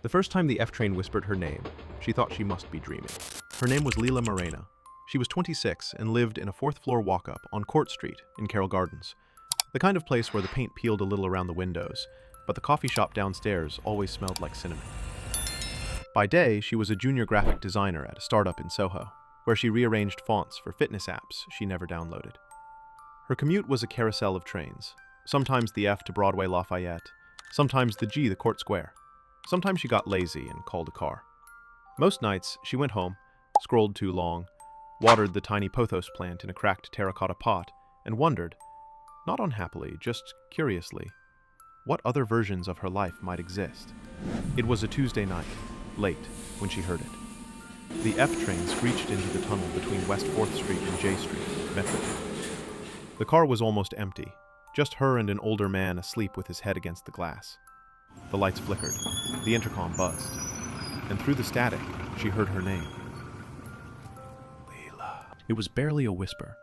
The first time the F train whispered her name, she thought she must be dreaming. Her name was Lila Moreno. She was 26 and lived in a fourth-floor walk-up on Court Street in Carroll Gardens, the kind of place where the paint peeled a little around the windows, but the coffee shop downstairs always smelled like cinnamon. By day, she was a junior graphic designer at a startup in Soho, where she rearranged fonts for fitness apps she never downloaded. Her commute was a carousel of trains, sometimes the F to Broadway Lafayette, sometimes the G to Court Square. Sometimes she got lazy and called a car. Most nights, she went home, scrolled too long, watered the tiny pothos plant in a cracked terracotta pot, and wondered, not unhappily, just curiously, what other versions of her life might exist. It was a Tuesday night, late, when she heard it. The F train screeched into the tunnel between West 4th Street and J Street, Metro. The car was almost empty, just her and an older man asleep with his head against the glass. The lights flickered, the intercom buzzed, and through the static, she heard her name. Lila. It was barely a whisper,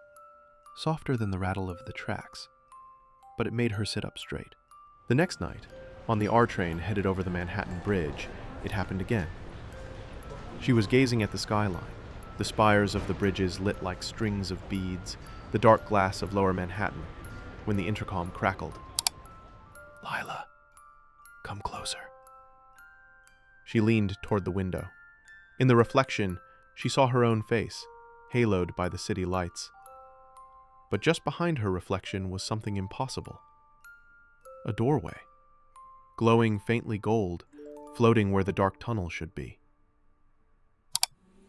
softer than the rattle of the tracks, but it made her sit up straight. The next night, on the R train headed over the Manhattan Bridge, it happened again. She was gazing at the skyline, the spires of the bridges lit like strings of beads, the dark glass of lower Manhattan, when the intercom crackled. Lila. Come closer. She leaned toward the window. In the reflection, she saw her own face, haloed by the city lights. But just behind her reflection was something impossible. A doorway, glowing faintly gold, floating where the dark tunnel should be.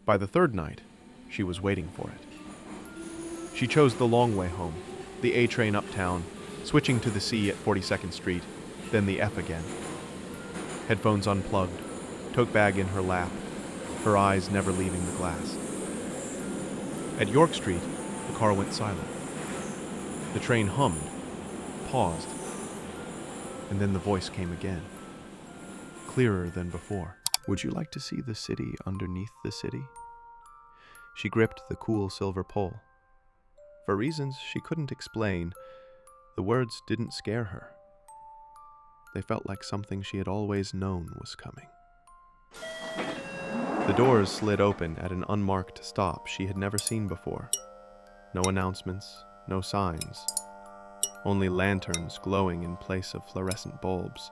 By the third night, she was waiting for it. She chose the long way home, the A train uptown, switching to the C at 42nd Street, then the F again. Headphones unplugged, tote bag in her lap, her eyes never leaving the glass. At York Street, the car went silent. The train hummed, paused, and then the voice came again, clearer than before. Would you like to see the city underneath the city? She gripped the cool silver pole. For reasons she couldn't explain, the words didn't scare her. They felt like something she had always known was coming. The doors slid open at an unmarked stop she had never seen before. No announcements, no signs. Only lanterns glowing in place of fluorescent bulbs,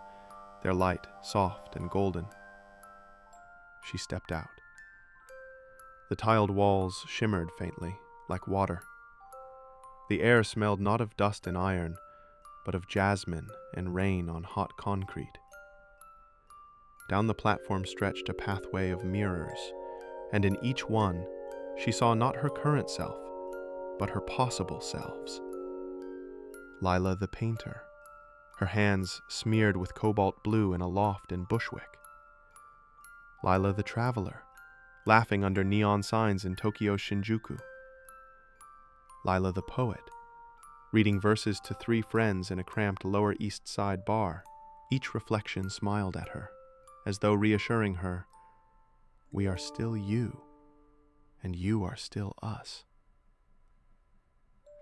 their light soft and golden. She stepped out. The tiled walls shimmered faintly, like water. The air smelled not of dust and iron, but of jasmine and rain on hot concrete. Down the platform stretched a pathway of mirrors, and in each one, she saw not her current self, but her possible selves. Lila the painter, her hands smeared with cobalt blue in a loft in Bushwick. Lila the traveler, laughing under neon signs in Tokyo's Shinjuku. Lila the poet, reading verses to 3 friends in a cramped Lower East Side bar. Each reflection smiled at her, as though reassuring her, we are still you, and you are still us.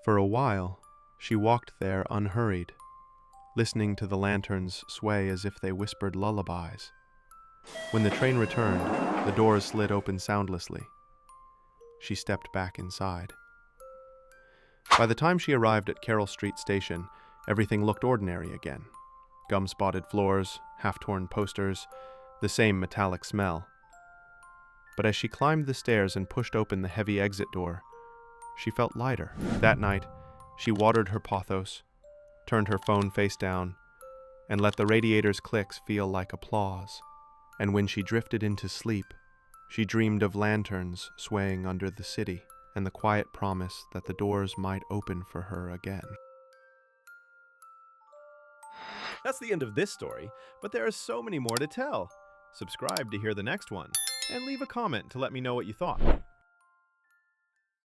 For a while, she walked there unhurried, listening to the lanterns sway as if they whispered lullabies. When the train returned, the doors slid open soundlessly. She stepped back inside. By the time she arrived at Carroll Street Station, everything looked ordinary again. Gum-spotted floors, half-torn posters, the same metallic smell. But as she climbed the stairs and pushed open the heavy exit door, she felt lighter. That night, she watered her pothos, turned her phone face down, and let the radiator's clicks feel like applause. And when she drifted into sleep, she dreamed of lanterns swaying under the city and the quiet promise that the doors might open for her again. That's the end of this story, but there are so many more to tell. Subscribe to hear the next one, and leave a comment to let me know what you thought.